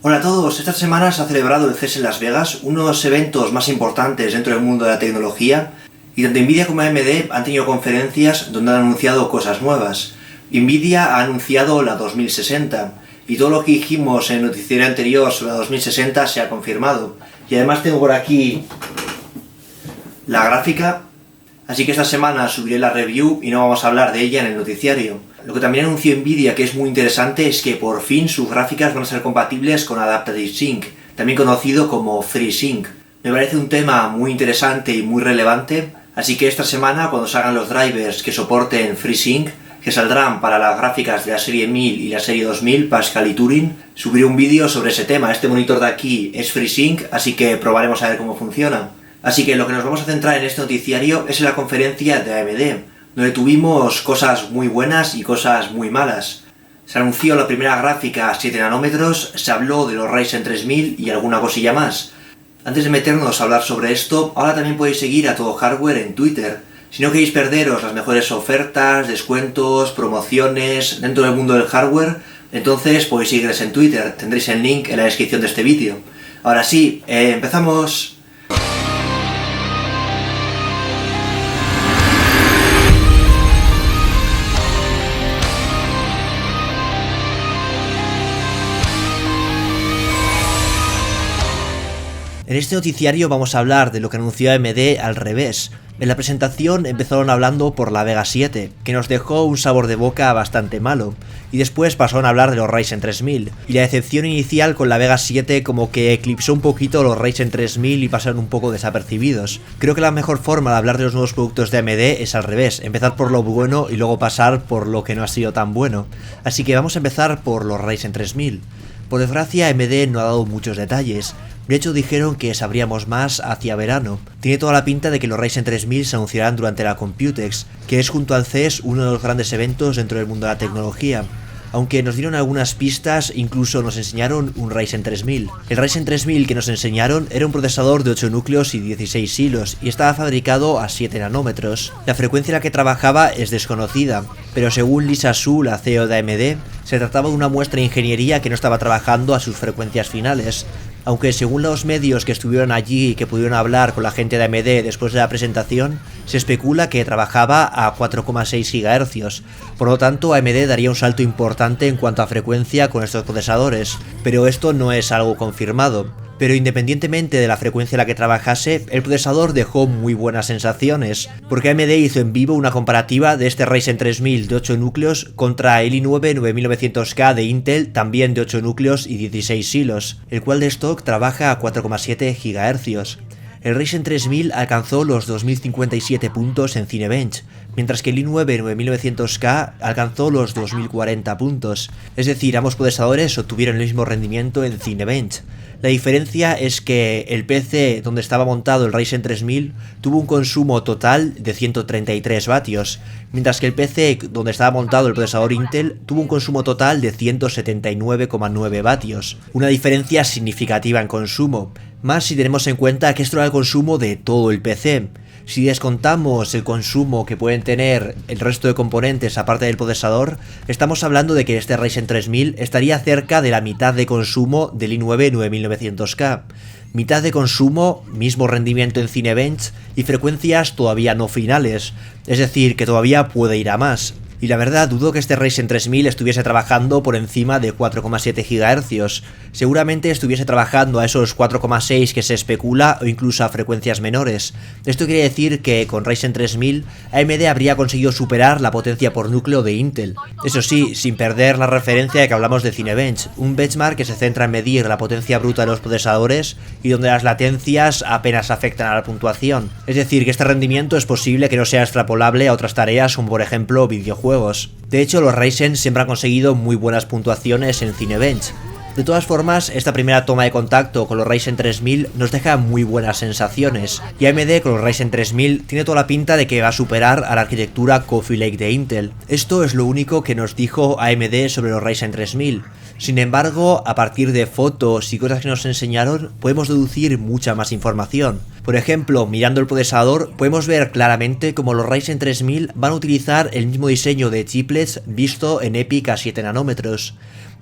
Hola a todos, esta semana se ha celebrado el CES en Las Vegas, uno de los eventos más importantes dentro del mundo de la tecnología, y tanto Nvidia como AMD han tenido conferencias donde han anunciado cosas nuevas. Nvidia ha anunciado la 2060, y todo lo que dijimos en el noticiero anterior sobre la 2060 se ha confirmado. Y además tengo por aquí la gráfica, así que esta semana subiré la review y no vamos a hablar de ella en el noticiario. Lo que también anunció Nvidia, que es muy interesante, es que por fin sus gráficas van a ser compatibles con Adaptive Sync, también conocido como FreeSync. Me parece un tema muy interesante y muy relevante, así que esta semana, cuando salgan los drivers que soporten FreeSync, que saldrán para las gráficas de la serie 1000 y la serie 2000, Pascal y Turing, subiré un vídeo sobre ese tema. Este monitor de aquí es FreeSync, así que probaremos a ver cómo funciona. Así que lo que nos vamos a centrar en este noticiario es en la conferencia de AMD, donde tuvimos cosas muy buenas y cosas muy malas. Se anunció la primera gráfica a 7 nanómetros, se habló de los Ryzen 3000 y alguna cosilla más. Antes de meternos a hablar sobre esto, ahora también podéis seguir a Todo Hardware en Twitter. Si no queréis perderos las mejores ofertas, descuentos, promociones dentro del mundo del hardware, entonces podéis seguirles en Twitter, tendréis el link en la descripción de este vídeo. Ahora sí, empezamos. En este noticiario vamos a hablar de lo que anunció AMD al revés. En la presentación empezaron hablando por la Vega 7, que nos dejó un sabor de boca bastante malo, y después pasaron a hablar de los Ryzen 3000, y la decepción inicial con la Vega 7 como que eclipsó un poquito los Ryzen 3000 y pasaron un poco desapercibidos. Creo que la mejor forma de hablar de los nuevos productos de AMD es al revés, empezar por lo bueno y luego pasar por lo que no ha sido tan bueno. Así que vamos a empezar por los Ryzen 3000. Por desgracia, AMD no ha dado muchos detalles. De hecho, dijeron que sabríamos más hacia verano. Tiene toda la pinta de que los Ryzen 3000 se anunciarán durante la Computex, que es junto al CES uno de los grandes eventos dentro del mundo de la tecnología. Aunque nos dieron algunas pistas, incluso nos enseñaron un Ryzen 3000. El Ryzen 3000 que nos enseñaron era un procesador de 8 núcleos y 16 hilos, y estaba fabricado a 7 nanómetros. La frecuencia en la que trabajaba es desconocida, pero según Lisa Su, la CEO de AMD, se trataba de una muestra de ingeniería que no estaba trabajando a sus frecuencias finales. Aunque según los medios que estuvieron allí y que pudieron hablar con la gente de AMD después de la presentación, se especula que trabajaba a 4,6 GHz, por lo tanto AMD daría un salto importante en cuanto a frecuencia con estos procesadores, pero esto no es algo confirmado. Pero independientemente de la frecuencia en la que trabajase, el procesador dejó muy buenas sensaciones, porque AMD hizo en vivo una comparativa de este Ryzen 3000 de 8 núcleos contra el i9 9900K de Intel, también de 8 núcleos y 16 hilos, el cual de stock trabaja a 4,7 GHz. El Ryzen 3000 alcanzó los 2057 puntos en Cinebench, mientras que el i9 9900K alcanzó los 2040 puntos, es decir, ambos procesadores obtuvieron el mismo rendimiento en Cinebench. La diferencia es que el PC donde estaba montado el Ryzen 3000 tuvo un consumo total de 133 vatios, mientras que el PC donde estaba montado el procesador Intel tuvo un consumo total de 179,9 vatios, una diferencia significativa en consumo, más si tenemos en cuenta que esto era el consumo de todo el PC. Si descontamos el consumo que pueden tener el resto de componentes aparte del procesador, estamos hablando de que este Ryzen 3000 estaría cerca de la mitad de consumo del i9 9900K. Mitad de consumo, mismo rendimiento en Cinebench y frecuencias todavía no finales, es decir, que todavía puede ir a más. Y la verdad, dudo que este Ryzen 3000 estuviese trabajando por encima de 4,7 GHz. Seguramente estuviese trabajando a esos 4,6 que se especula o incluso a frecuencias menores. Esto quiere decir que con Ryzen 3000 AMD habría conseguido superar la potencia por núcleo de Intel. Eso sí, sin perder la referencia de que hablamos de Cinebench, un benchmark que se centra en medir la potencia bruta de los procesadores y donde las latencias apenas afectan a la puntuación. Es decir, que este rendimiento es posible que no sea extrapolable a otras tareas como por ejemplo videojuegos. De hecho, los Ryzen siempre han conseguido muy buenas puntuaciones en Cinebench. De todas formas, esta primera toma de contacto con los Ryzen 3000 nos deja muy buenas sensaciones, y AMD con los Ryzen 3000 tiene toda la pinta de que va a superar a la arquitectura Coffee Lake de Intel. Esto es lo único que nos dijo AMD sobre los Ryzen 3000. Sin embargo, a partir de fotos y cosas que nos enseñaron, podemos deducir mucha más información. Por ejemplo, mirando el procesador, podemos ver claramente cómo los Ryzen 3000 van a utilizar el mismo diseño de chiplets visto en EPYC a 7 nanómetros.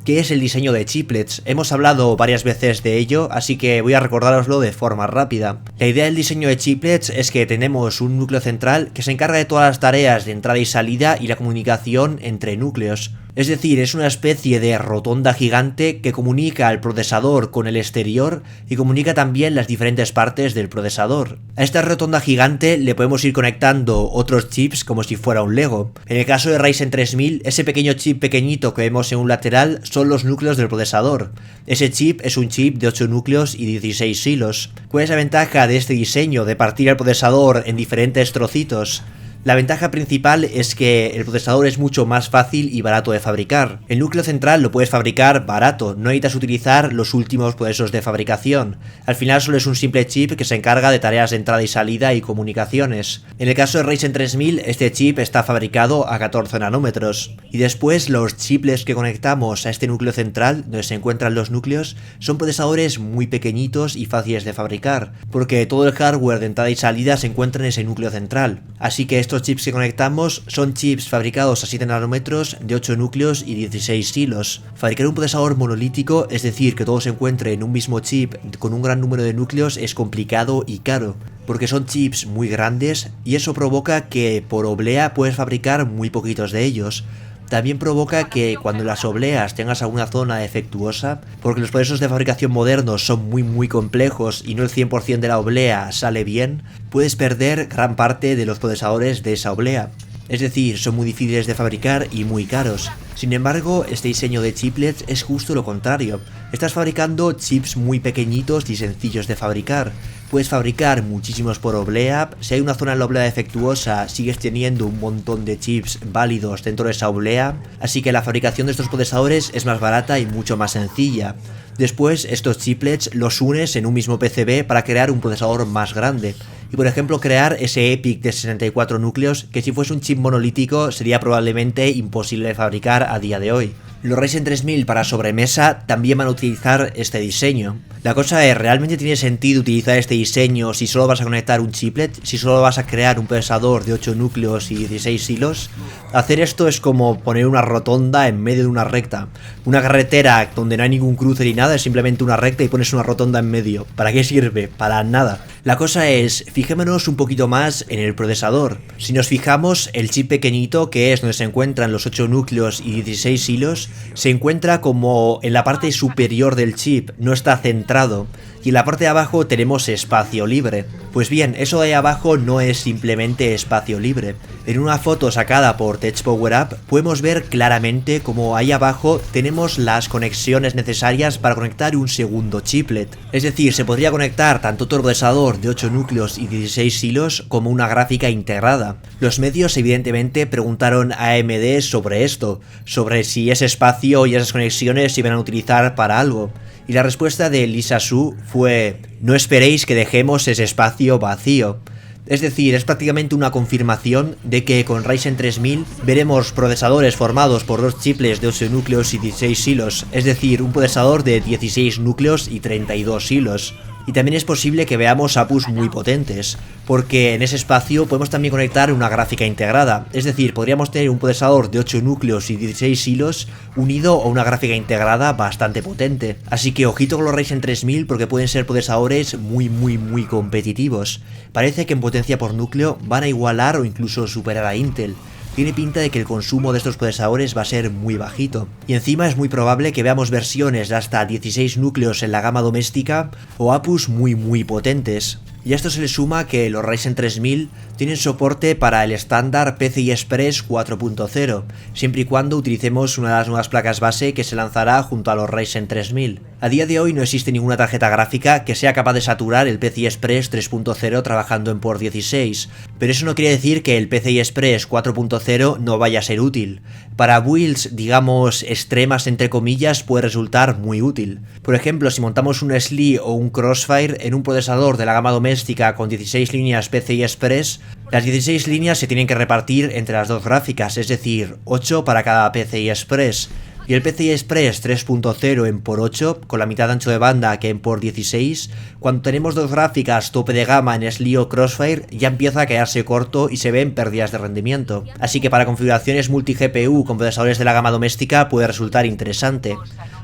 ¿Qué es el diseño de chiplets? Hemos hablado varias veces de ello, así que voy a recordároslo de forma rápida. La idea del diseño de chiplets es que tenemos un núcleo central que se encarga de todas las tareas de entrada y salida y la comunicación entre núcleos. Es decir, es una especie de rotonda gigante que comunica al procesador con el exterior y comunica también las diferentes partes del procesador. A esta rotonda gigante le podemos ir conectando otros chips como si fuera un Lego. En el caso de Ryzen 3000, ese pequeño chip pequeñito que vemos en un lateral son los núcleos del procesador. Ese chip es un chip de 8 núcleos y 16 hilos. ¿Cuál es la ventaja de este diseño de partir el procesador en diferentes trocitos? La ventaja principal es que el procesador es mucho más fácil y barato de fabricar. El núcleo central lo puedes fabricar barato, no necesitas utilizar los últimos procesos de fabricación. Al final solo es un simple chip que se encarga de tareas de entrada y salida y comunicaciones. En el caso de Ryzen 3000, este chip está fabricado a 14 nanómetros. Y después los chiplets que conectamos a este núcleo central, donde se encuentran los núcleos, son procesadores muy pequeñitos y fáciles de fabricar, porque todo el hardware de entrada y salida se encuentra en ese núcleo central. Así que estos chips que conectamos son chips fabricados a 7 nanómetros de 8 núcleos y 16 hilos. Fabricar un procesador monolítico, es decir, que todo se encuentre en un mismo chip con un gran número de núcleos, es complicado y caro, porque son chips muy grandes y eso provoca que por oblea puedes fabricar muy poquitos de ellos. También provoca que cuando las obleas tengas alguna zona defectuosa, porque los procesos de fabricación modernos son muy complejos y no el 100% de la oblea sale bien, puedes perder gran parte de los procesadores de esa oblea. Es decir, son muy difíciles de fabricar y muy caros. Sin embargo, este diseño de chiplets es justo lo contrario. Estás fabricando chips muy pequeñitos y sencillos de fabricar. Puedes fabricar muchísimos por oblea. Si hay una zona en la oblea defectuosa, sigues teniendo un montón de chips válidos dentro de esa oblea. Así que la fabricación de estos procesadores es más barata y mucho más sencilla. Después, estos chiplets los unes en un mismo PCB para crear un procesador más grande. Y por ejemplo crear ese EPIC de 64 núcleos que si fuese un chip monolítico sería probablemente imposible de fabricar a día de hoy. Los Ryzen 3000 para sobremesa también van a utilizar este diseño. La cosa es, ¿realmente tiene sentido utilizar este diseño si solo vas a conectar un chiplet? Si solo vas a crear un procesador de 8 núcleos y 16 hilos. Hacer esto es como poner una rotonda en medio de una recta. Una carretera donde no hay ningún cruce ni nada, es simplemente una recta y pones una rotonda en medio. ¿Para qué sirve? Para nada. La cosa es, fijémonos un poquito más en el procesador. Si nos fijamos, el chip pequeñito, que es donde se encuentran los 8 núcleos y 16 hilos, se encuentra como en la parte superior del chip, no está centrado. Y en la parte de abajo tenemos espacio libre. Pues bien, eso de ahí abajo no es simplemente espacio libre. En una foto sacada por TechPowerUp podemos ver claramente como ahí abajo tenemos las conexiones necesarias para conectar un segundo chiplet. Es decir, se podría conectar tanto otro procesador de 8 núcleos y 16 hilos como una gráfica integrada. Los medios evidentemente preguntaron a AMD sobre esto, sobre si ese espacio y esas conexiones se iban a utilizar para algo. Y la respuesta de Lisa Su fue: no esperéis que dejemos ese espacio vacío. Es decir, es prácticamente una confirmación de que con Ryzen 3000 veremos procesadores formados por dos chiplets de 8 núcleos y 16 hilos, es decir, un procesador de 16 núcleos y 32 hilos. Y también es posible que veamos APUs muy potentes, porque en ese espacio podemos también conectar una gráfica integrada, es decir, podríamos tener un procesador de 8 núcleos y 16 hilos unido a una gráfica integrada bastante potente. Así que ojito con los Ryzen 3000 porque pueden ser procesadores muy competitivos. Parece que en potencia por núcleo van a igualar o incluso superar a Intel. Tiene pinta de que el consumo de estos procesadores va a ser muy bajito. Y encima es muy probable que veamos versiones de hasta 16 núcleos en la gama doméstica o APUs muy potentes. Y a esto se le suma que los Ryzen 3000 tienen soporte para el estándar PCI Express 4.0, siempre y cuando utilicemos una de las nuevas placas base que se lanzará junto a los Ryzen 3000. A día de hoy no existe ninguna tarjeta gráfica que sea capaz de saturar el PCI Express 3.0 trabajando en port 16, pero eso no quiere decir que el PCI Express 4.0 no vaya a ser útil. Para builds, digamos, extremas entre comillas, puede resultar muy útil. Por ejemplo, si montamos un SLI o un Crossfire en un procesador de la gama doméstica con 16 líneas PCI Express, las 16 líneas se tienen que repartir entre las dos gráficas, es decir, 8 para cada PCI Express. Y el PCI Express 3.0 en por 8, con la mitad de ancho de banda que en por 16, cuando tenemos dos gráficas tope de gama en Slio Crossfire, ya empieza a quedarse corto y se ven pérdidas de rendimiento. Así que para configuraciones multi-GPU con procesadores de la gama doméstica puede resultar interesante.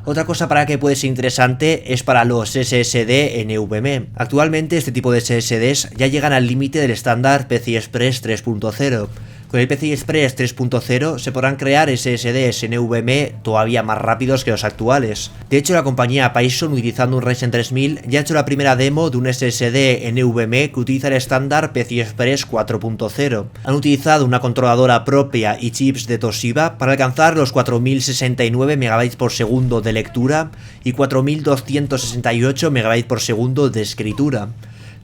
Otra cosa para que puede ser interesante es para los SSD NVMe. Actualmente este tipo de SSDs ya llegan al límite del estándar PCI Express 3.0. Con el PCI Express 3.0 se podrán crear SSDs NVMe todavía más rápidos que los actuales. De hecho, la compañía Python, utilizando un Ryzen 3000, ya ha hecho la primera demo de un SSD NVMe que utiliza el estándar PCI Express 4.0. Han utilizado una controladora propia y chips de Toshiba para alcanzar los 4069 MB por segundo de lectura y 4268 MB por segundo de escritura.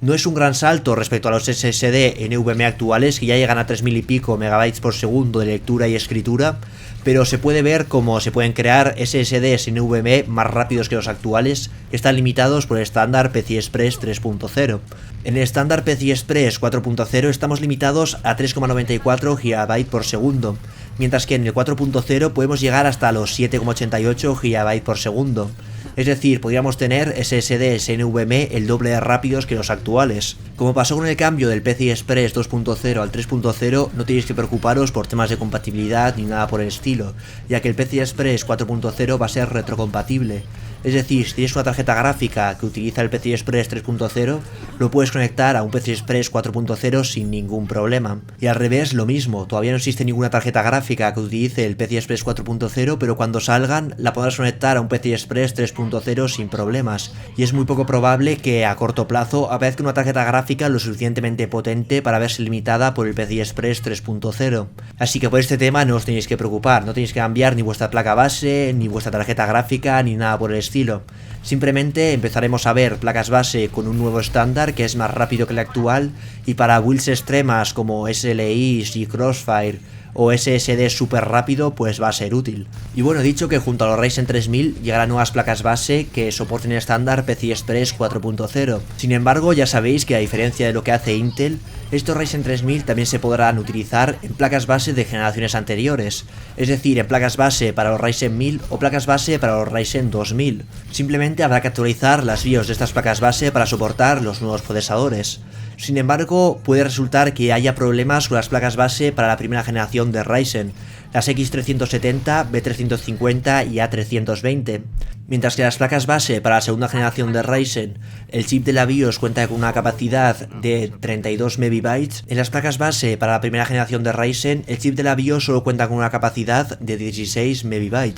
No es un gran salto respecto a los SSD NVMe actuales, que ya llegan a 3000 y pico MB por segundo de lectura y escritura, pero se puede ver cómo se pueden crear SSDs NVMe más rápidos que los actuales, que están limitados por el estándar PCI Express 3.0. En el estándar PCI Express 4.0 estamos limitados a 3,94 GB por segundo, mientras que en el 4.0 podemos llegar hasta los 7,88 GB por segundo. Es decir, podríamos tener SSDs NVMe el doble de rápidos que los actuales. Como pasó con el cambio del PCI Express 2.0 al 3.0, no tenéis que preocuparos por temas de compatibilidad ni nada por el estilo, ya que el PCI Express 4.0 va a ser retrocompatible. Es decir, si tienes una tarjeta gráfica que utiliza el PCI Express 3.0, lo puedes conectar a un PCI Express 4.0 sin ningún problema. Y al revés, lo mismo, todavía no existe ninguna tarjeta gráfica que utilice el PCI Express 4.0, pero cuando salgan la podrás conectar a un PCI Express 3.0 sin problemas. Y es muy poco probable que a corto plazo aparezca una tarjeta gráfica lo suficientemente potente para verse limitada por el PCI Express 3.0. Así que por este tema no os tenéis que preocupar, no tenéis que cambiar ni vuestra placa base, ni vuestra tarjeta gráfica, ni nada por el estilo. Simplemente empezaremos a ver placas base con un nuevo estándar que es más rápido que el actual, y para builds extremas como SLIs y Crossfire o SSD súper rápido, pues va a ser útil. Y bueno, he dicho que junto a los Ryzen 3000 llegarán nuevas placas base que soporten el estándar PCI Express 4.0. Sin embargo, ya sabéis que a diferencia de lo que hace Intel, estos Ryzen 3000 también se podrán utilizar en placas base de generaciones anteriores, es decir, en placas base para los Ryzen 1000 o placas base para los Ryzen 2000. Simplemente habrá que actualizar las BIOS de estas placas base para soportar los nuevos procesadores. Sin embargo, puede resultar que haya problemas con las placas base para la primera generación de Ryzen, las X370, B350 y A320. Mientras que las placas base para la segunda generación de Ryzen, el chip de la BIOS cuenta con una capacidad de 32 MB, en las placas base para la primera generación de Ryzen, el chip de la BIOS solo cuenta con una capacidad de 16 MB.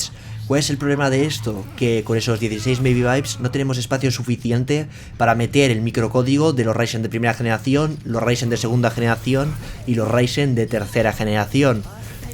¿Cuál es el problema de esto? Que con esos 16 MB no tenemos espacio suficiente para meter el microcódigo de los Ryzen de primera generación, los Ryzen de segunda generación y los Ryzen de tercera generación.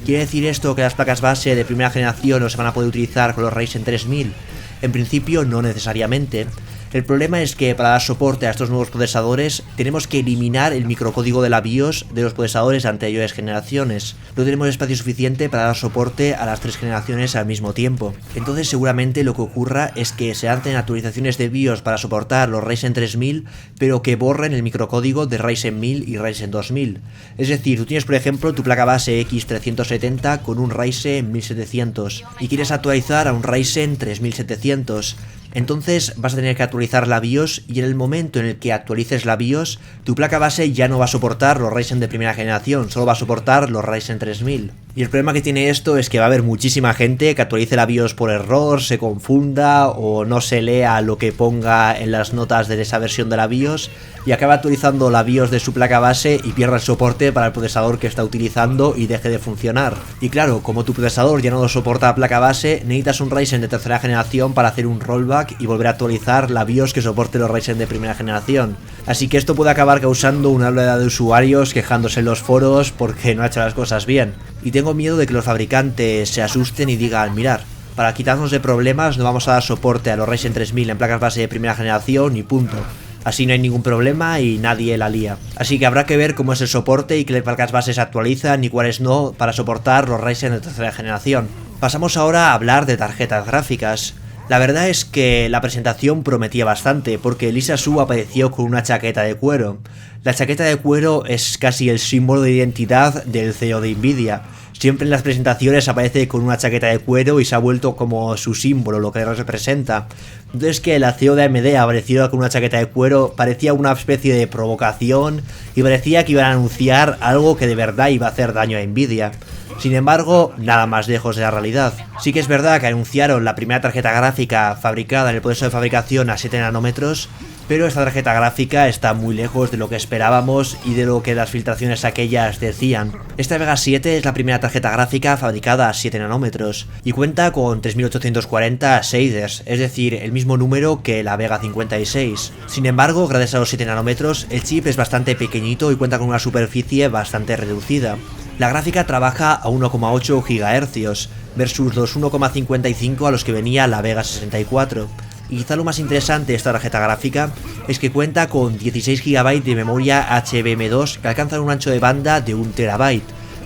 ¿Quiere decir esto que las placas base de primera generación no se van a poder utilizar con los Ryzen 3000? En principio no necesariamente. El problema es que para dar soporte a estos nuevos procesadores tenemos que eliminar el microcódigo de la BIOS de los procesadores de anteriores generaciones. No tenemos espacio suficiente para dar soporte a las tres generaciones al mismo tiempo. Entonces seguramente lo que ocurra es que se hacen actualizaciones de BIOS para soportar los Ryzen 3000, pero que borren el microcódigo de Ryzen 1000 y Ryzen 2000. Es decir, tú tienes por ejemplo tu placa base X370 con un Ryzen 1700 y quieres actualizar a un Ryzen 3700. Entonces vas a tener que actualizar la BIOS, y en el momento en el que actualices la BIOS, tu placa base ya no va a soportar los Ryzen de primera generación, solo va a soportar los Ryzen 3000. Y el problema que tiene esto es que va a haber muchísima gente que actualice la BIOS por error, se confunda o no se lea lo que ponga en las notas de esa versión de la BIOS y acaba actualizando la BIOS de su placa base y pierda el soporte para el procesador que está utilizando y deje de funcionar. Y claro, como tu procesador ya no lo soporta la placa base, necesitas un Ryzen de tercera generación para hacer un rollback y volver a actualizar la BIOS que soporte los Ryzen de primera generación. Así que esto puede acabar causando una oleada de usuarios quejándose en los foros porque no ha hecho las cosas bien. Y tengo miedo de que los fabricantes se asusten y digan, mirad, para quitarnos de problemas no vamos a dar soporte a los Ryzen 3000 en placas base de primera generación y punto. Así no hay ningún problema y nadie la lía. Así que habrá que ver cómo es el soporte y qué placas base se actualizan y cuáles no para soportar los Ryzen de tercera generación. Pasamos ahora a hablar de tarjetas gráficas. La verdad es que la presentación prometía bastante, porque Lisa Su apareció con una chaqueta de cuero. La chaqueta de cuero es casi el símbolo de identidad del CEO de Nvidia. Siempre en las presentaciones aparece con una chaqueta de cuero y se ha vuelto como su símbolo, lo que representa. Entonces que el CEO de AMD apareciera con una chaqueta de cuero parecía una especie de provocación y parecía que iban a anunciar algo que de verdad iba a hacer daño a Nvidia. Sin embargo, nada más lejos de la realidad. Sí que es verdad que anunciaron la primera tarjeta gráfica fabricada en el proceso de fabricación a 7 nanómetros, pero esta tarjeta gráfica está muy lejos de lo que esperábamos y de lo que las filtraciones aquellas decían. Esta Vega 7 es la primera tarjeta gráfica fabricada a 7 nanómetros y cuenta con 3840 shaders, es decir, el mismo número que la Vega 56. Sin embargo, gracias a los 7 nanómetros, el chip es bastante pequeñito y cuenta con una superficie bastante reducida. La gráfica trabaja a 1,8 GHz versus los 1,55 a los que venía la Vega 64. Y quizá lo más interesante de esta tarjeta gráfica es que cuenta con 16 GB de memoria HBM2 que alcanzan un ancho de banda de 1 TB,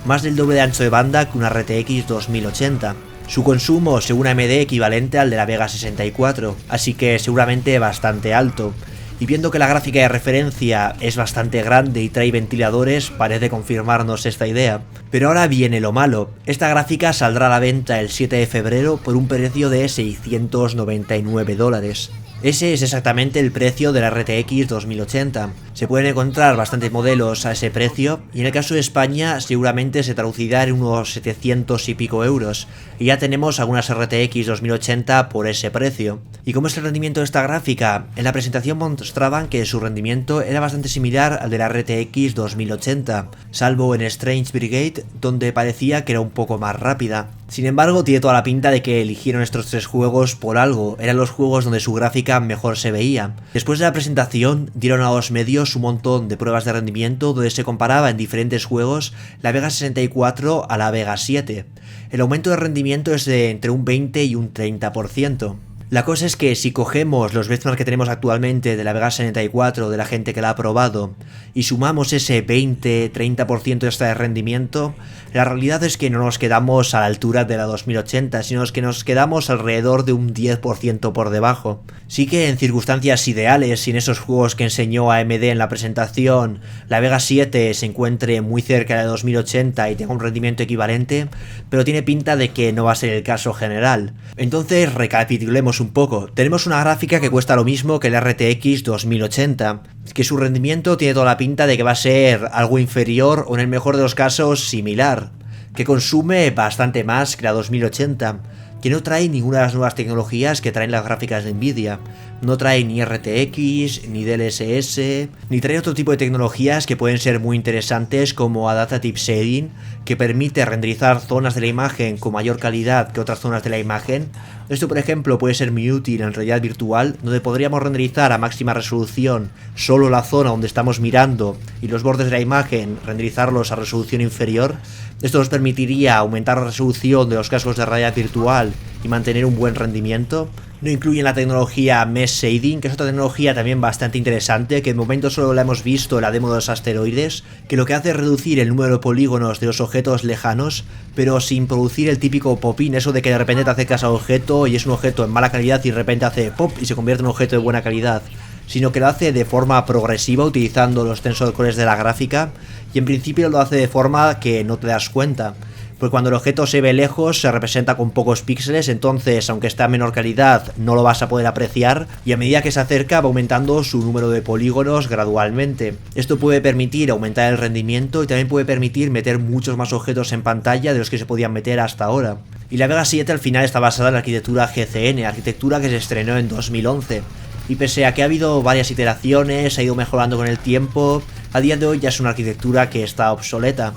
más del doble de ancho de banda que una RTX 2080. Su consumo según AMD equivalente al de la Vega 64, así que seguramente bastante alto. Y viendo que la gráfica de referencia es bastante grande y trae ventiladores, parece confirmarnos esta idea. Pero ahora viene lo malo. Esta gráfica saldrá a la venta el 7 de febrero por un precio de $699. Ese es exactamente el precio de la RTX 2080. Se pueden encontrar bastantes modelos a ese precio y en el caso de España seguramente se traducirá en unos 700 y pico euros. Y ya tenemos algunas RTX 2080 por ese precio. ¿Y cómo es el rendimiento de esta gráfica? En la presentación mostraban que su rendimiento era bastante similar al de la RTX 2080, salvo en Strange Brigade, donde parecía que era un poco más rápida. Sin embargo, tiene toda la pinta de que eligieron estos tres juegos por algo, eran los juegos donde su gráfica mejor se veía. Después de la presentación, dieron a los medios un montón de pruebas de rendimiento donde se comparaba en diferentes juegos la Vega 64 a la Vega 7. El aumento de rendimiento es de entre un 20 y un 30%. La cosa es que si cogemos los benchmarks que tenemos actualmente de la Vega 64, de la gente que la ha probado, y sumamos ese 20-30% extra de rendimiento, la realidad es que no nos quedamos a la altura de la 2080, sino que nos quedamos alrededor de un 10% por debajo. Sí que en circunstancias ideales, y en esos juegos que enseñó AMD en la presentación, la Vega 7 se encuentre muy cerca de la 2080 y tenga un rendimiento equivalente, pero tiene pinta de que no va a ser el caso general. Entonces recapitulemos un poco. Tenemos una gráfica que cuesta lo mismo que la RTX 2080, que su rendimiento tiene toda la pinta de que va a ser algo inferior o en el mejor de los casos similar, que consume bastante más que la 2080, que no trae ninguna de las nuevas tecnologías que traen las gráficas de Nvidia. No trae ni RTX, ni DLSS, ni trae otro tipo de tecnologías que pueden ser muy interesantes como Adaptive Shading, que permite renderizar zonas de la imagen con mayor calidad que otras zonas de la imagen. Esto, por ejemplo, puede ser muy útil en realidad virtual, donde podríamos renderizar a máxima resolución solo la zona donde estamos mirando y los bordes de la imagen renderizarlos a resolución inferior. Esto nos permitiría aumentar la resolución de los cascos de realidad virtual y mantener un buen rendimiento. No incluyen la tecnología Mesh Shading, que es otra tecnología también bastante interesante, que de momento solo la hemos visto en la demo de los asteroides, que lo que hace es reducir el número de polígonos de los objetos lejanos, pero sin producir el típico pop-in, eso de que de repente te acercas al objeto y es un objeto en mala calidad y de repente hace pop y se convierte en un objeto de buena calidad, sino que lo hace de forma progresiva utilizando los tensor cores de la gráfica y en principio lo hace de forma que no te das cuenta. Pues cuando el objeto se ve lejos se representa con pocos píxeles, entonces aunque está a menor calidad no lo vas a poder apreciar y a medida que se acerca va aumentando su número de polígonos gradualmente. Esto puede permitir aumentar el rendimiento y también puede permitir meter muchos más objetos en pantalla de los que se podían meter hasta ahora. Y la Vega 7 al final está basada en la arquitectura GCN, arquitectura que se estrenó en 2011. Y pese a que ha habido varias iteraciones, ha ido mejorando con el tiempo, a día de hoy ya es una arquitectura que está obsoleta.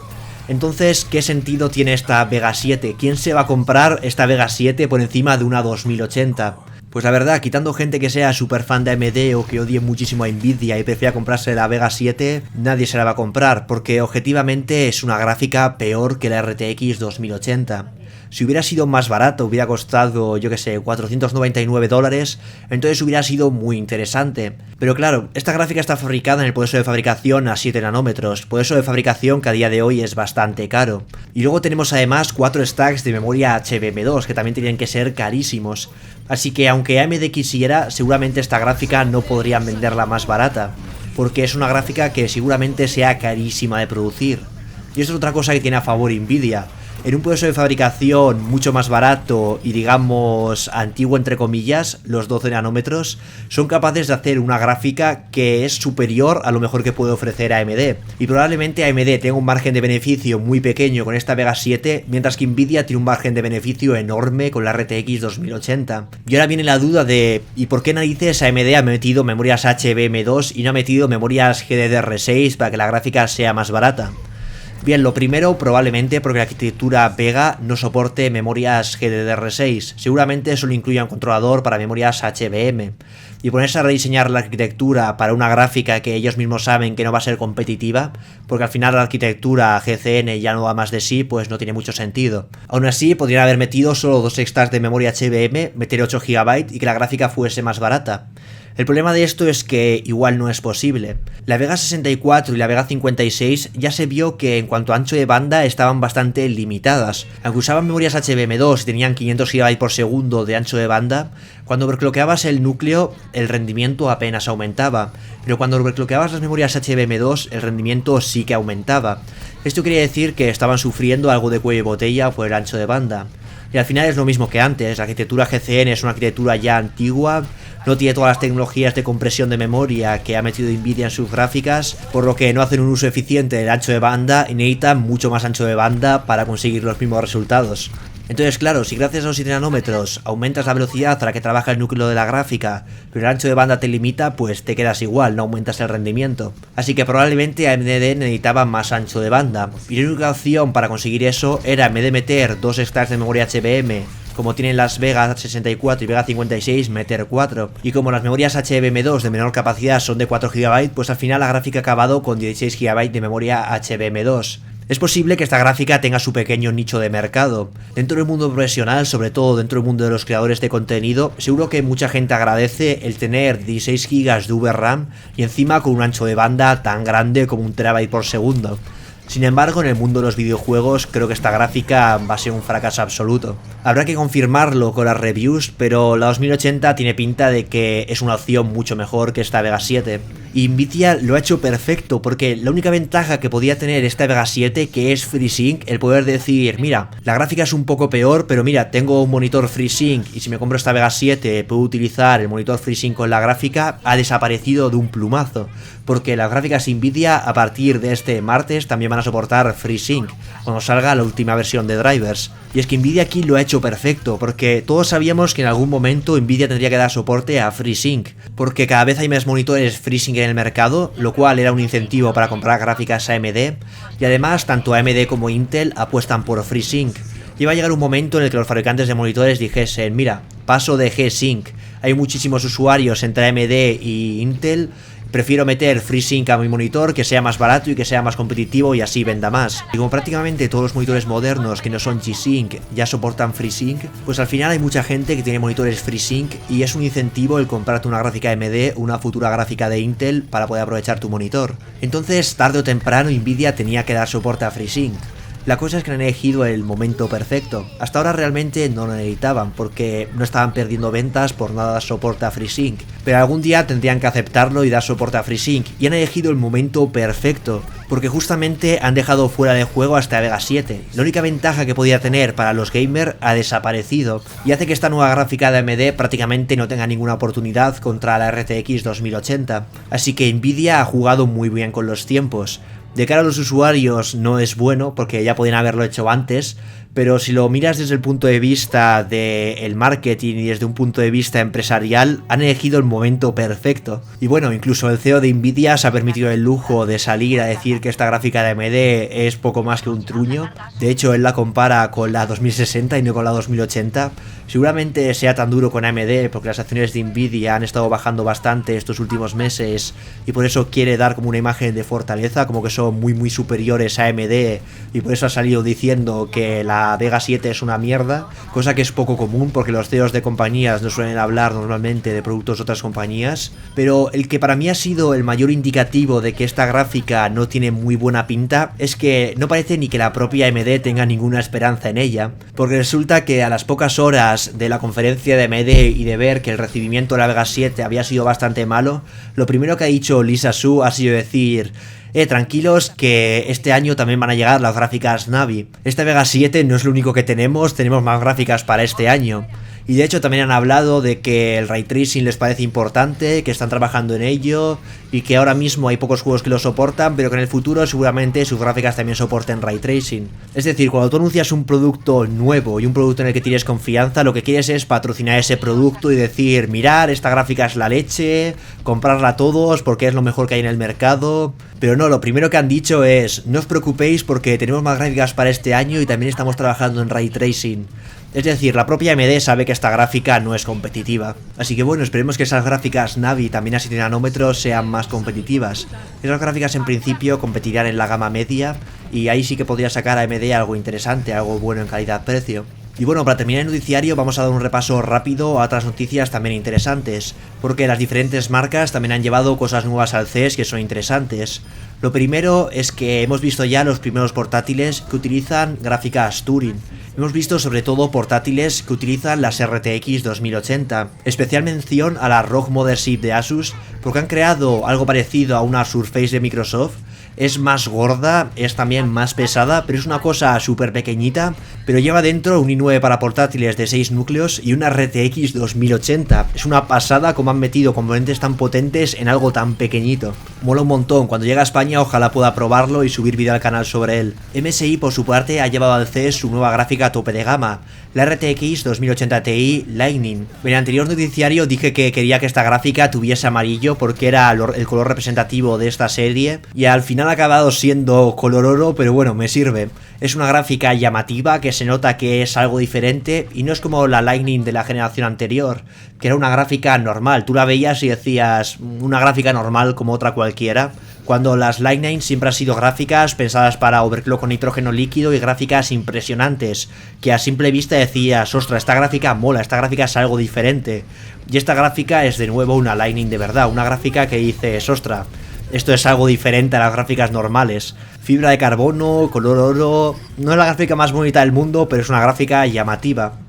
Entonces, ¿qué sentido tiene esta Vega 7? ¿Quién se va a comprar esta Vega 7 por encima de una 2080? Pues la verdad, quitando gente que sea super fan de AMD o que odie muchísimo a Nvidia y prefiera comprarse la Vega 7, nadie se la va a comprar, porque objetivamente es una gráfica peor que la RTX 2080. Si hubiera sido más barato, hubiera costado, yo que sé, $499, entonces hubiera sido muy interesante. Pero claro, esta gráfica está fabricada en el proceso de fabricación a 7 nanómetros, proceso de fabricación que a día de hoy es bastante caro. Y luego tenemos además 4 stacks de memoria HBM2, que también tienen que ser carísimos. Así que aunque AMD quisiera, seguramente esta gráfica no podrían venderla más barata, porque es una gráfica que seguramente sea carísima de producir. Y esto es otra cosa que tiene a favor Nvidia, En un proceso de fabricación mucho más barato y digamos antiguo entre comillas, los 12 nanómetros, son capaces de hacer una gráfica que es superior a lo mejor que puede ofrecer AMD. Y probablemente AMD tenga un margen de beneficio muy pequeño con esta Vega 7, mientras que Nvidia tiene un margen de beneficio enorme con la RTX 2080. Y ahora viene la duda de ¿y por qué narices AMD ha metido memorias HBM2 y no ha metido memorias GDDR6 para que la gráfica sea más barata? Bien, lo primero probablemente porque la arquitectura Vega no soporte memorias GDDR6, seguramente eso lo incluye un controlador para memorias HBM, y ponerse a rediseñar la arquitectura para una gráfica que ellos mismos saben que no va a ser competitiva, porque al final la arquitectura GCN ya no da más de sí, pues no tiene mucho sentido. Aún así, podrían haber metido solo 2 extras de memoria HBM, meter 8 GB y que la gráfica fuese más barata. El problema de esto es que igual no es posible. La Vega 64 y la Vega 56 ya se vio que en cuanto a ancho de banda estaban bastante limitadas. Aunque usaban memorias HBM2 y tenían 500 GB por segundo de ancho de banda, cuando overclockeabas el núcleo el rendimiento apenas aumentaba, pero cuando overclockeabas las memorias HBM2 el rendimiento sí que aumentaba. Esto quería decir que estaban sufriendo algo de cuello de botella por el ancho de banda. Y al final es lo mismo que antes, la arquitectura GCN es una arquitectura ya antigua, no tiene todas las tecnologías de compresión de memoria que ha metido Nvidia en sus gráficas, por lo que no hacen un uso eficiente del ancho de banda y necesitan mucho más ancho de banda para conseguir los mismos resultados. Entonces claro, si gracias a los 7 nanómetros aumentas la velocidad a la que trabaja el núcleo de la gráfica, pero el ancho de banda te limita, pues te quedas igual, no aumentas el rendimiento. Así que probablemente AMD necesitaba más ancho de banda, y la única opción para conseguir eso era, en vez de meter 2 extras de memoria HBM, como tienen las Vega 64 y Vega 56, meter 4. Y como las memorias HBM2 de menor capacidad son de 4 GB, pues al final la gráfica ha acabado con 16 GB de memoria HBM2. Es posible que esta gráfica tenga su pequeño nicho de mercado. Dentro del mundo profesional, sobre todo dentro del mundo de los creadores de contenido, seguro que mucha gente agradece el tener 16 GB de VRAM y encima con un ancho de banda tan grande como 1 TB por segundo. Sin embargo, en el mundo de los videojuegos creo que esta gráfica va a ser un fracaso absoluto. Habrá que confirmarlo con las reviews, pero la 2080 tiene pinta de que es una opción mucho mejor que esta Vega 7. Y Nvidia lo ha hecho perfecto, porque la única ventaja que podía tener esta Vega 7, que es FreeSync, el poder decir, mira, la gráfica es un poco peor, pero mira, tengo un monitor FreeSync y si me compro esta Vega 7 puedo utilizar el monitor FreeSync con la gráfica, ha desaparecido de un plumazo. Porque las gráficas Nvidia a partir de este martes también van a soportar FreeSync cuando salga la última versión de drivers. Y es que Nvidia aquí lo ha hecho perfecto, porque todos sabíamos que en algún momento Nvidia tendría que dar soporte a FreeSync, porque cada vez hay más monitores FreeSync en el mercado, lo cual era un incentivo para comprar gráficas AMD, y además tanto AMD como Intel apuestan por FreeSync. Y va a llegar un momento en el que los fabricantes de monitores dijesen, mira, paso de G-Sync, hay muchísimos usuarios entre AMD y Intel, prefiero meter FreeSync a mi monitor, que sea más barato y que sea más competitivo y así venda más. Y como prácticamente todos los monitores modernos que no son G-Sync ya soportan FreeSync, pues al final hay mucha gente que tiene monitores FreeSync y es un incentivo el comprarte una gráfica AMD o una futura gráfica de Intel para poder aprovechar tu monitor. Entonces, tarde o temprano Nvidia tenía que dar soporte a FreeSync. La cosa es que han elegido el momento perfecto. Hasta ahora realmente no lo necesitaban porque no estaban perdiendo ventas por nada dar soporte a FreeSync, pero algún día tendrían que aceptarlo y dar soporte a FreeSync, y han elegido el momento perfecto porque justamente han dejado fuera de juego hasta Vega 7. La única ventaja que podía tener para los gamers ha desaparecido y hace que esta nueva gráfica de AMD prácticamente no tenga ninguna oportunidad contra la RTX 2080. Así que Nvidia ha jugado muy bien con los tiempos. De cara a los usuarios no es bueno porque ya podían haberlo hecho antes, pero si lo miras desde el punto de vista del marketing y desde un punto de vista empresarial, han elegido el momento perfecto. Y bueno, incluso el CEO de Nvidia se ha permitido el lujo de salir a decir que esta gráfica de AMD es poco más que un truño. De hecho, él la compara con la 2060 y no con la 2080. Seguramente sea tan duro con AMD porque las acciones de Nvidia han estado bajando bastante estos últimos meses y por eso quiere dar como una imagen de fortaleza, como que son muy superiores a AMD, y por eso ha salido diciendo que la Vega 7 es una mierda, cosa que es poco común porque los CEOs de compañías no suelen hablar normalmente de productos de otras compañías. Pero el que para mí ha sido el mayor indicativo de que esta gráfica no tiene muy buena pinta es que no parece ni que la propia AMD tenga ninguna esperanza en ella, porque resulta que a las pocas horas de la conferencia de AMD y de ver que el recibimiento de la Vega 7 había sido bastante malo, lo primero que ha dicho Lisa Su ha sido decir: Tranquilos que este año también van a llegar las gráficas Navi. Esta Vega 7 no es lo único que tenemos más gráficas para este año. Y de hecho también han hablado de que el Ray Tracing les parece importante, que están trabajando en ello y que ahora mismo hay pocos juegos que lo soportan, pero que en el futuro seguramente sus gráficas también soporten Ray Tracing. Es decir, cuando tú anuncias un producto nuevo y un producto en el que tienes confianza, lo que quieres es patrocinar ese producto y decir, mirar, esta gráfica es la leche, comprarla a todos porque es lo mejor que hay en el mercado. Pero no, lo primero que han dicho es, no os preocupéis porque tenemos más gráficas para este año y también estamos trabajando en Ray Tracing. Es decir, la propia AMD sabe que esta gráfica no es competitiva. Así que bueno, esperemos que esas gráficas Navi también a 7 nanómetros sean más competitivas. Esas gráficas en principio competirían en la gama media y ahí sí que podría sacar a AMD algo interesante, algo bueno en calidad-precio. Y bueno, para terminar el noticiario vamos a dar un repaso rápido a otras noticias también interesantes, porque las diferentes marcas también han llevado cosas nuevas al CES que son interesantes. Lo primero es que hemos visto ya los primeros portátiles que utilizan gráficas Turing. Hemos visto sobre todo portátiles que utilizan las RTX 2080. Especial mención a la ROG Mothership de Asus, porque han creado algo parecido a una Surface de Microsoft. Es más gorda, es también más pesada, pero es una cosa súper pequeñita, pero lleva dentro un i9 para portátiles de 6 núcleos y una RTX 2080. Es una pasada como han metido componentes tan potentes en algo tan pequeñito. Mola un montón, cuando llegue a España ojalá pueda probarlo y subir vídeo al canal sobre él. MSI por su parte ha llevado al CES su nueva gráfica a tope de gama, la RTX 2080 Ti Lightning. En el anterior noticiario dije que quería que esta gráfica tuviese amarillo porque era el color representativo de esta serie y al final ha acabado siendo color oro, pero bueno, me sirve. Es una gráfica llamativa que se nota que es algo diferente y no es como la Lightning de la generación anterior, que era una gráfica normal. Tú la veías y decías una gráfica normal como otra cualquiera, cuando las Lightning siempre han sido gráficas pensadas para overclock con nitrógeno líquido y gráficas impresionantes, que a simple vista decías, ostras, esta gráfica mola, esta gráfica es algo diferente. Y esta gráfica es de nuevo una Lightning de verdad, una gráfica que dices, ostras, esto es algo diferente a las gráficas normales. Fibra de carbono, color oro. No es la gráfica más bonita del mundo, pero es una gráfica llamativa.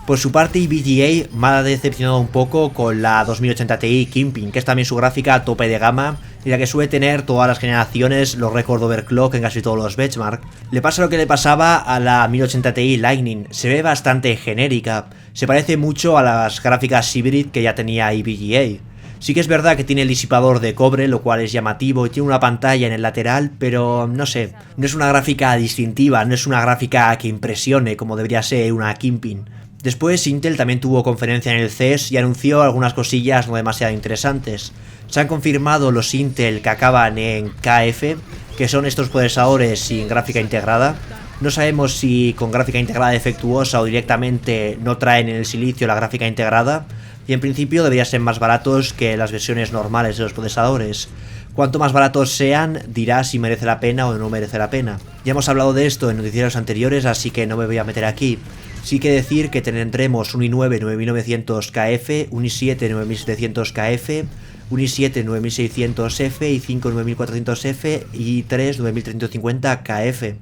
Por su parte, EVGA me ha decepcionado un poco con la 2080 Ti Kingpin, que es también su gráfica a tope de gama y la que suele tener todas las generaciones los récords overclock en casi todos los benchmarks. Le pasa lo que le pasaba a la 1080 Ti Lightning, se ve bastante genérica, se parece mucho a las gráficas Hybrid que ya tenía EVGA. Sí que es verdad que tiene el disipador de cobre, lo cual es llamativo, y tiene una pantalla en el lateral, pero no sé, no es una gráfica distintiva, no es una gráfica que impresione como debería ser una Kingpin. Después Intel también tuvo conferencia en el CES y anunció algunas cosillas no demasiado interesantes. Se han confirmado los Intel que acaban en KF, que son estos procesadores sin gráfica integrada. No sabemos si con gráfica integrada defectuosa o directamente no traen en el silicio la gráfica integrada. Y en principio deberían ser más baratos que las versiones normales de los procesadores. Cuanto más baratos sean, dirá si merece la pena o no merece la pena. Ya hemos hablado de esto en noticiarios anteriores, así que no me voy a meter aquí. Sí que decir que tendremos un i9 9900KF, un i7 9700KF, un i7 9600F, i5 9400F y i3 9350KF.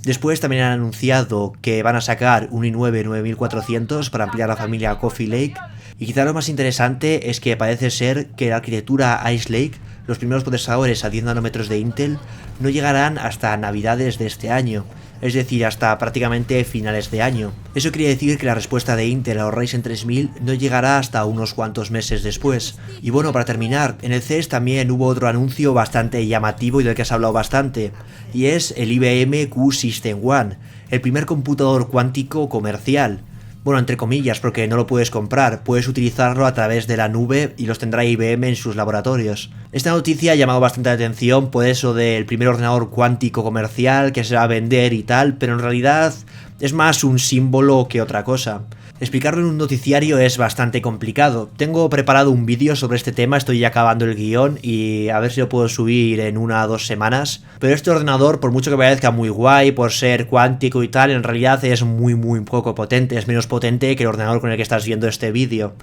Después también han anunciado que van a sacar un i9 9400 para ampliar la familia Coffee Lake. Y quizá lo más interesante es que parece ser que la arquitectura Ice Lake, los primeros procesadores a 10 nanómetros de Intel, no llegarán hasta navidades de este año, es decir, hasta prácticamente finales de año. Eso quiere decir que la respuesta de Intel a los Ryzen 3000 no llegará hasta unos cuantos meses después. Y bueno, para terminar, en el CES también hubo otro anuncio bastante llamativo y del que se ha hablado bastante, y es el IBM Q System One, el primer computador cuántico comercial. Bueno, entre comillas, porque no lo puedes comprar, puedes utilizarlo a través de la nube y los tendrá IBM en sus laboratorios. Esta noticia ha llamado bastante la atención por eso del primer ordenador cuántico comercial que se va a vender y tal, pero en realidad es más un símbolo que otra cosa. Explicarlo en un noticiario es bastante complicado. Tengo preparado un vídeo sobre este tema, estoy ya acabando el guión y a ver si lo puedo subir en 1 o 2 semanas. Pero este ordenador, por mucho que parezca muy guay, por ser cuántico y tal, en realidad es muy poco potente, es menos potente que el ordenador con el que estás viendo este vídeo.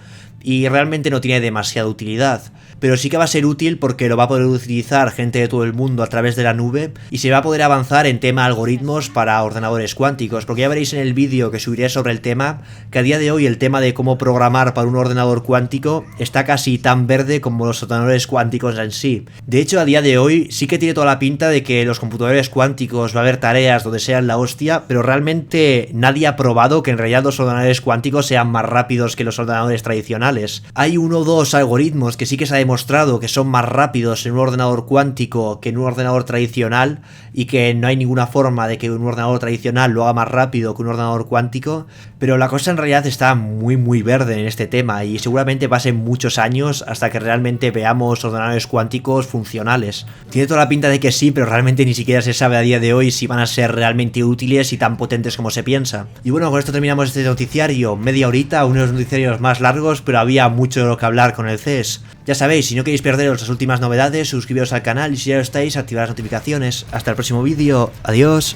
y realmente no tiene demasiada utilidad. Pero sí que va a ser útil porque lo va a poder utilizar gente de todo el mundo a través de la nube y se va a poder avanzar en tema algoritmos para ordenadores cuánticos, porque ya veréis en el vídeo que subiré sobre el tema que a día de hoy el tema de cómo programar para un ordenador cuántico está casi tan verde como los ordenadores cuánticos en sí. De hecho, a día de hoy sí que tiene toda la pinta de que los computadores cuánticos va a haber tareas donde sean la hostia, pero realmente nadie ha probado que en realidad los ordenadores cuánticos sean más rápidos que los ordenadores tradicionales. Hay uno o dos algoritmos que sí que se ha demostrado que son más rápidos en un ordenador cuántico que en un ordenador tradicional y que no hay ninguna forma de que un ordenador tradicional lo haga más rápido que un ordenador cuántico, pero la cosa en realidad está muy verde en este tema y seguramente pasen muchos años hasta que realmente veamos ordenadores cuánticos funcionales. Tiene toda la pinta de que sí, pero realmente ni siquiera se sabe a día de hoy si van a ser realmente útiles y tan potentes como se piensa. Y bueno, con esto terminamos este noticiario, media horita, uno de los noticiarios más largos, pero había mucho de lo que hablar con el CES. Ya sabéis, si no queréis perderos las últimas novedades, suscribiros al canal y si ya lo estáis, activad las notificaciones. Hasta el próximo vídeo, adiós.